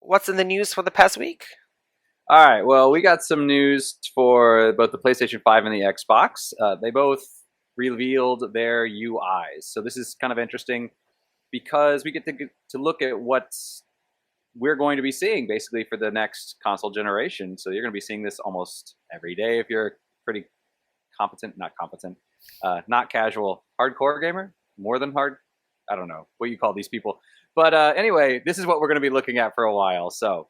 what's in the news for the past week? All right, well, we got some news for both the PlayStation 5 and the Xbox. They both revealed their UIs. So this is kind of interesting because we get to look at what we're going to be seeing basically for the next console generation. So you're going to be seeing this almost every day if you're a pretty not casual, hardcore gamer, more than hard. I don't know what you call these people. But anyway, this is what we're going to be looking at for a while. So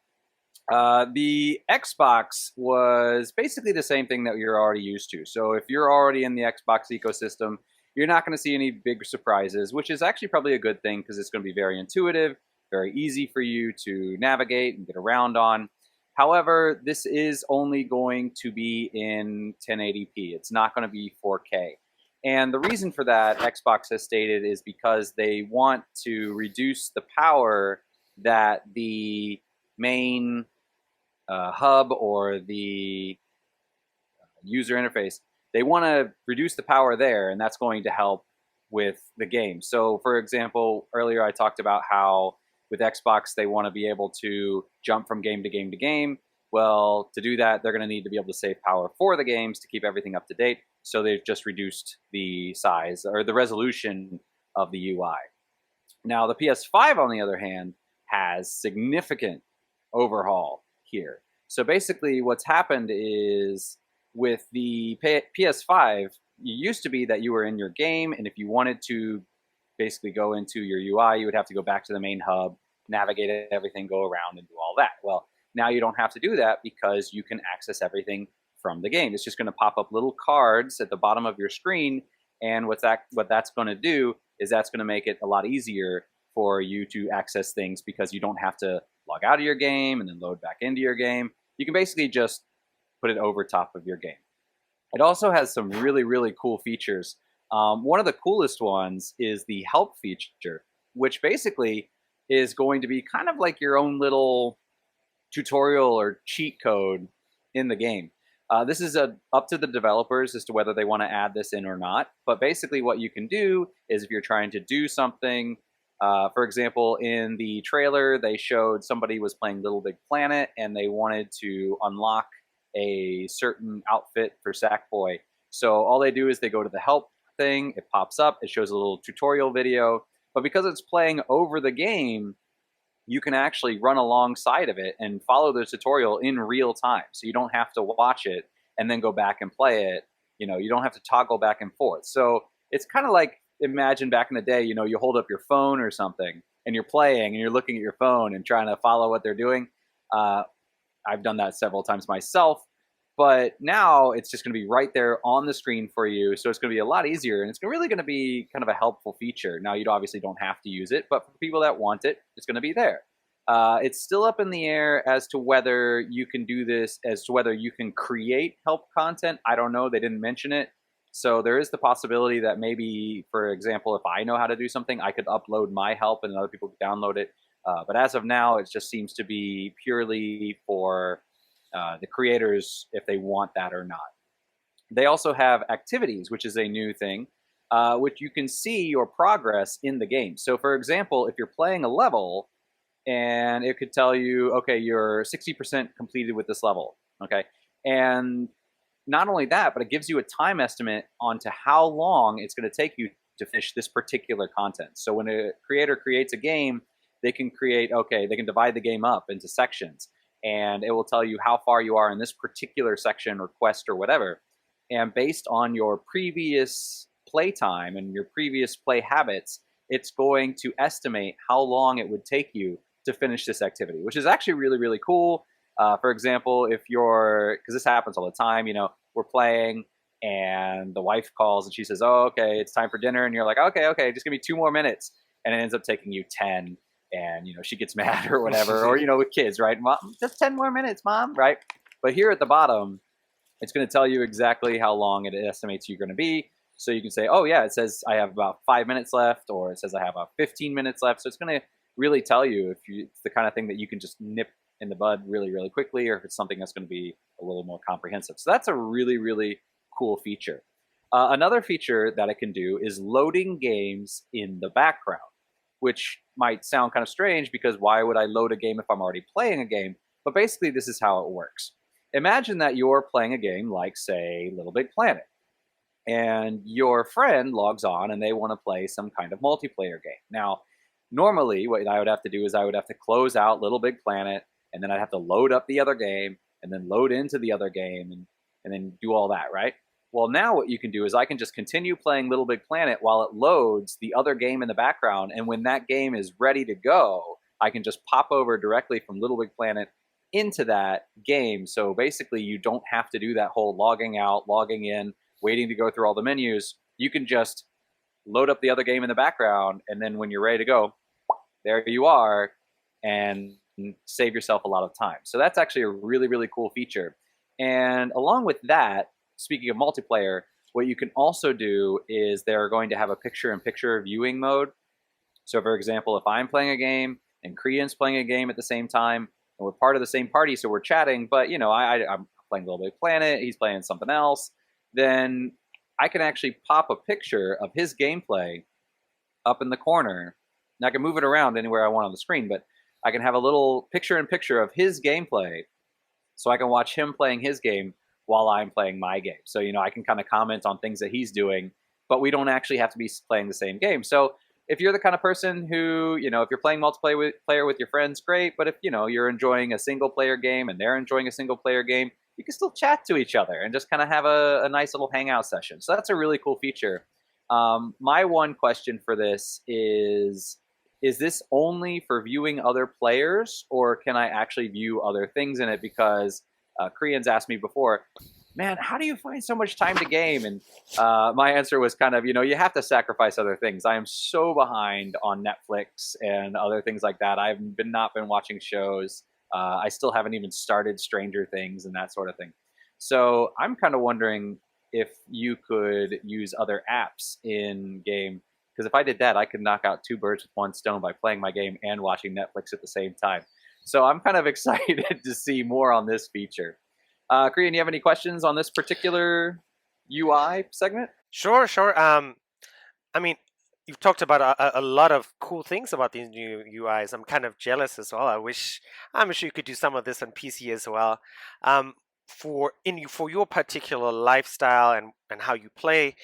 the Xbox was basically the same thing that you're already used to. So if you're already in the Xbox ecosystem, you're not going to see any big surprises, which is actually probably a good thing because it's going to be very intuitive, very easy for you to navigate and get around on. However, this is only going to be in 1080p. It's not going to be 4K. And the reason for that, Xbox has stated, is because they want to reduce the power that the main hub or the user interface, they want to reduce the power there, and that's going to help with the game. So, for example, earlier I talked about how with Xbox they want to be able to jump from game to game to game. Well, to do that, they're going to need to be able to save power for the games to keep everything up to date. So they've just reduced the size or the resolution of the UI. Now, the PS5, on the other hand, has significant overhaul here. So basically what's happened is with the PS5, it used to be that you were in your game, and if you wanted to basically go into your UI, you would have to go back to the main hub, navigate everything, go around, and do all that. Well, now you don't have to do that because you can access everything from the game. It's just going to pop up little cards at the bottom of your screen, and what that's going to do is that's going to make it a lot easier for you to access things because you don't have to log out of your game and then load back into your game. You can basically just put it over top of your game. It also has some really, really cool features. One of the coolest ones is the help feature, which basically is going to be kind of like your own little tutorial or cheat code in the game. This is up to the developers as to whether they want to add this in or not. But basically what you can do is if you're trying to do something, for example, in the trailer, they showed somebody was playing Little Big Planet and they wanted to unlock a certain outfit for Sackboy. So all they do is they go to the help thing, it pops up, it shows a little tutorial video. But because it's playing over the game, you can actually run alongside of it and follow the tutorial in real time. So you don't have to watch it and then go back and play it. You know, you don't have to toggle back and forth. So it's kind of like, imagine back in the day, you know, you hold up your phone or something and you're playing and you're looking at your phone and trying to follow what they're doing. I've done that several times myself, but now it's just going to be right there on the screen for you. So it's going to be a lot easier, and it's really going to be kind of a helpful feature. Now, you obviously don't have to use it, but for people that want it, it's going to be there. It's still up in the air as to whether you can do this, as to whether you can create help content. I don't know. They didn't mention it. So there is the possibility that maybe, for example, if I know how to do something, I could upload my help and other people could download it. But as of now, it just seems to be purely for the creators if they want that or not. They also have activities, which is a new thing, which you can see your progress in the game. So for example, if you're playing a level and it could tell you, okay, you're 60% completed with this level, okay? And not only that, but it gives you a time estimate onto how long it's going to take you to finish this particular content. So when a creator creates a game, they can they can divide the game up into sections, and it will tell you how far you are in this particular section or quest or whatever. And based on your previous playtime and your previous play habits, it's going to estimate how long it would take you to finish this activity, which is actually really, really cool. For example, if because this happens all the time, you know, we're playing and the wife calls and she says, oh, okay, it's time for dinner. And you're like, okay, just give me 2 more minutes. And it ends up taking you 10. And, you know, she gets mad or whatever. Or, you know, with kids, right? Mom, just 10 more minutes, Mom, right? But here at the bottom, it's going to tell you exactly how long it estimates you're going to be. So you can say, oh, yeah, it says I have about 5 minutes left, or it says I have about 15 minutes left. So it's going to really tell you if it's the kind of thing that you can just nip in the bud really, really quickly, or if it's something that's going to be a little more comprehensive. So that's a really, really cool feature. Another feature that it can do is loading games in the background, which might sound kind of strange because why would I load a game if I'm already playing a game? But basically, this is how it works. Imagine that you're playing a game like, say, Little Big Planet, and your friend logs on and they want to play some kind of multiplayer game. Now, normally, what I would have to do is I would have to close out Little Big Planet, and then I'd have to load up the other game, and then load into the other game, and then do all that, right? Well, now what you can do is I can just continue playing Little Big Planet while it loads the other game in the background, and when that game is ready to go, I can just pop over directly from Little Big Planet into that game. So basically, you don't have to do that whole logging out, logging in, waiting to go through all the menus. You can just load up the other game in the background, and then when you're ready to go, there you are, and save yourself a lot of time. So that's actually a really, really cool feature. And along with that, speaking of multiplayer, what you can also do is they're going to have a picture-in-picture viewing mode. So for example, if I'm playing a game and Korean's playing a game at the same time, and we're part of the same party, so we're chatting, but I'm playing Little Big Planet, he's playing something else, then I can actually pop a picture of his gameplay up in the corner. And I can move it around anywhere I want on the screen, but I can have a little picture-in-picture of his gameplay so I can watch him playing his game while I'm playing my game. So, I can kind of comment on things that he's doing, but we don't actually have to be playing the same game. So if you're the kind of person who, if you're playing multiplayer with your friends, great. But if, you're enjoying a single-player game and they're enjoying a single-player game, you can still chat to each other and just kind of have a nice little hangout session. So that's a really cool feature. My one question for this is this only for viewing other players, or can I actually view other things in it? Because Koreans asked me before, man, how do you find so much time to game? And my answer was kind of, you have to sacrifice other things. I am so behind on Netflix and other things like that. I've not been watching shows. I still haven't even started Stranger Things and that sort of thing. So I'm kind of wondering if you could use other apps in game. Because if I did that, I could knock out two birds with one stone by playing my game and watching Netflix at the same time. So I'm kind of excited to see more on this feature. Korean, you have any questions on this particular UI segment? Sure, sure. I mean, you've talked about a lot of cool things about these new UIs. I'm kind of jealous as well. I'm sure you could do some of this on PC as well. For your particular lifestyle and how you play,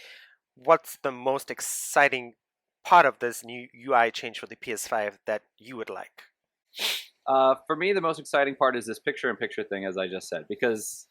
what's the most exciting part of this new UI change for the PS5 that you would like? For me, the most exciting part is this picture-in-picture thing, as I just said, because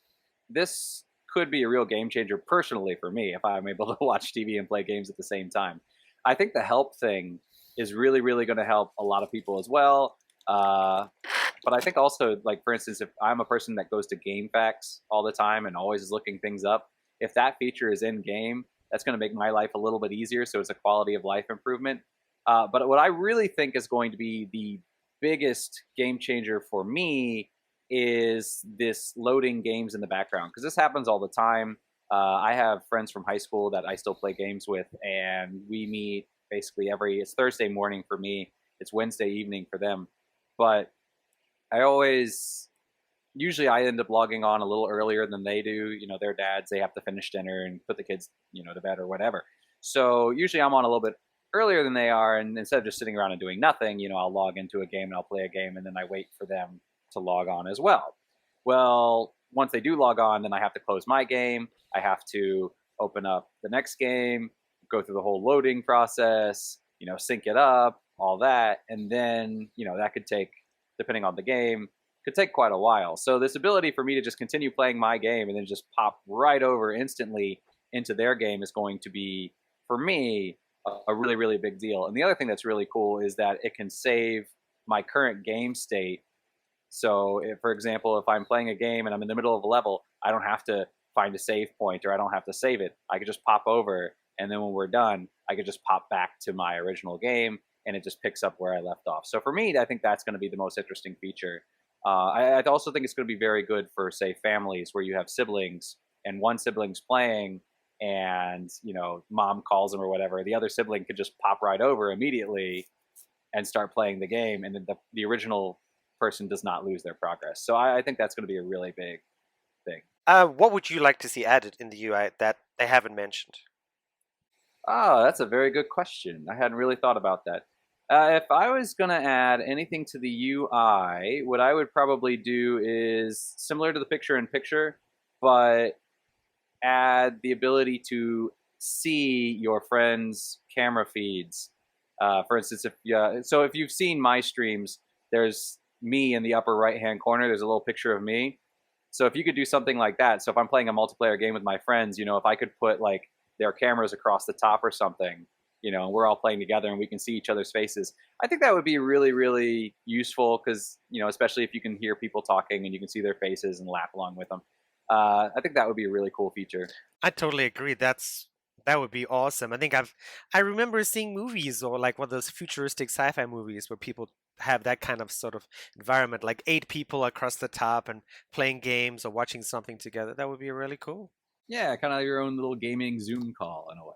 this could be a real game changer personally for me if I'm able to watch TV and play games at the same time. I think the help thing is really, really going to help a lot of people as well. But I think also, like, for instance, if I'm a person that goes to GameFAQs all the time and always is looking things up, if that feature is in game, that's going to make my life a little bit easier. So it's a quality of life improvement. But what I really think is going to be the biggest game changer for me is this loading games in the background, because this happens all the time. I have friends from high school that I still play games with, and we meet basically it's Thursday morning for me, it's Wednesday evening for them. But usually I end up logging on a little earlier than they do. Their dads, they have to finish dinner and put the kids, to bed or whatever. So usually I'm on a little bit earlier than they are, and instead of just sitting around and doing nothing, I'll log into a game and I'll play a game, and then I wait for them to log on as well. Well, once they do log on, then I have to close my game. I have to open up the next game, go through the whole loading process, sync it up, all that, and then, that could take, depending on the game, could take quite a while. So this ability for me to just continue playing my game and then just pop right over instantly into their game is going to be, for me, a really, really big deal. And the other thing that's really cool is that it can save my current game state. So if, for example, if I'm playing a game and I'm in the middle of a level, I don't have to find a save point, or I don't have to save it. I could just pop over, and then when we're done, I could just pop back to my original game, and it just picks up where I left off. So for me, I think that's going to be the most interesting feature. I also think it's going to be very good for, say, families where you have siblings, and one sibling's playing, and mom calls them or whatever. The other sibling could just pop right over immediately and start playing the game, and then the original person does not lose their progress. So I think that's going to be a really big thing. What would you like to see added in the UI that they haven't mentioned? Ah, that's a very good question. I hadn't really thought about that. If I was going to add anything to the UI, what I would probably do is similar to the picture in picture, but add the ability to see your friends' camera feeds. For instance, if you've seen my streams, there's me in the upper right hand corner. There's a little picture of me. So if you could do something like that, so if I'm playing a multiplayer game with my friends, if I could put like their cameras across the top or something, and we're all playing together and we can see each other's faces. I think that would be really, really useful because, especially if you can hear people talking and you can see their faces and laugh along with them. I think that would be a really cool feature. I totally agree. That would be awesome. I remember seeing movies or like one of those futuristic sci-fi movies where people have that kind of sort of environment, like 8 people across the top and playing games or watching something together. That would be really cool. Yeah, kind of your own little gaming Zoom call in a way.